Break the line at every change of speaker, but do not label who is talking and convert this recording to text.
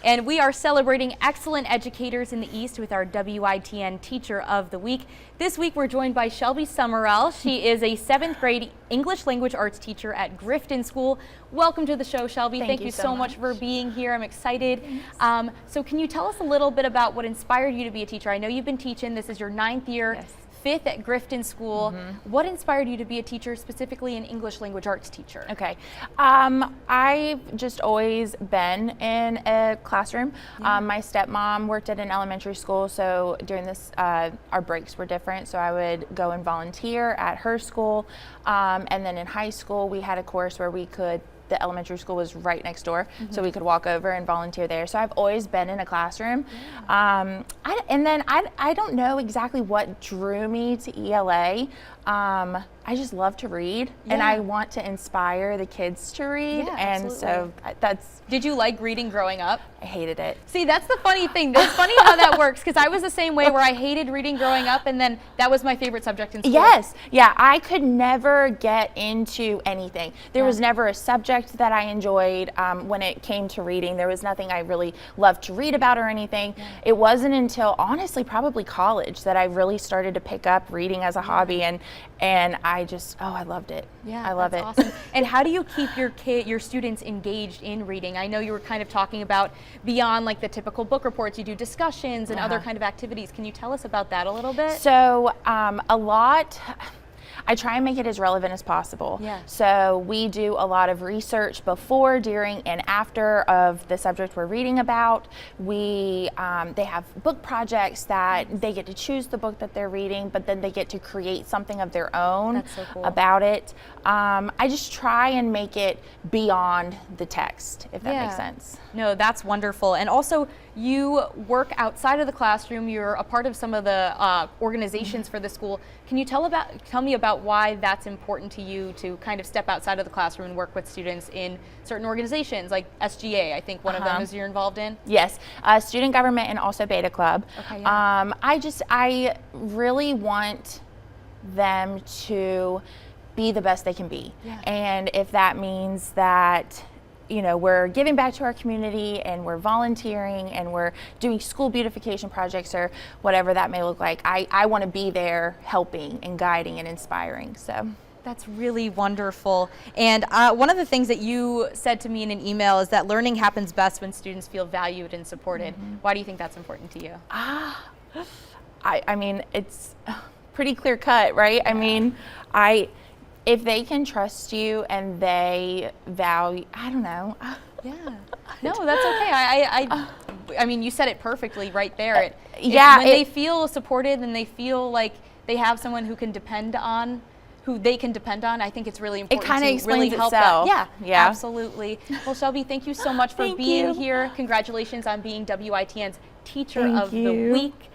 And we are celebrating excellent educators in the East with our WITN Teacher of the Week. This week we're joined by Shelby Summerell. She is a 7th grade English language arts teacher at Grifton School. Welcome to the show, Shelby. Thank you so much for being here. I'm excited. So can you tell us a little bit about what inspired you to be a teacher? I know you've been teaching. This is your 9th year.
Yes.
5th at Grifton School. What inspired you to be a teacher, specifically an English language arts teacher?
Okay, I've just always been in a classroom. My stepmom worked at an elementary school, so during this, our breaks were different, so I would go and volunteer at her school. And then in high school, we had a course where the elementary school was right next door, so we could walk over and volunteer there. So I've always been in a classroom. I don't know exactly what drew me to ELA. I just love to read, and I want to inspire the kids to read, and so that's...
Did you like reading growing up?
I hated it.
See, that's the funny thing. That's funny how that works, because I was the same way, where I hated reading growing up, and then that was my favorite subject in school.
Yes, yeah, I could never get into anything. There was never a subject that I enjoyed when it came to reading. There was nothing I really loved to read about or anything. It wasn't until, honestly, probably college that I really started to pick up reading as a hobby, and I just, I loved it.
Yeah,
I love it.
Awesome. And how do you keep your students engaged in reading? I know you were kind of talking about beyond like the typical book reports, you do discussions and other kind of activities. Can you tell us about that a little bit?
So I try and make it as relevant as possible. So we do a lot of research before, during, and after of the subject we're reading about. They have book projects that they get to choose the book that they're reading, but then they get to create something of their own about it. I just try and make it beyond the text, if that makes sense.
No, that's wonderful. And also, you work outside of the classroom. You're a part of some of the organizations for the school. Can you tell me about why that's important to you, to kind of step outside of the classroom and work with students in certain organizations, like SGA, I think one of them is you're involved in? Yes,
Student Government and also Beta Club. I really want them to be the best they can be. And if that means that we're giving back to our community and we're volunteering and we're doing school beautification projects or whatever that may look like, I want to be there helping and guiding and inspiring. So
that's really wonderful. And one of the things that you said to me in an email is that learning happens best when students feel valued and supported. Why do you think that's important to you?
I mean, it's pretty clear cut, right? I mean, if they can trust you and they value, I don't know.
No, that's okay. I mean, you said it perfectly right there. When they feel supported and they feel like they have someone who they can depend on, I think it's really important.
It kind of explains
really help
itself.
Yeah, absolutely. Well, Shelby, thank you so much for being here. Congratulations on being WITN's Teacher of the Week.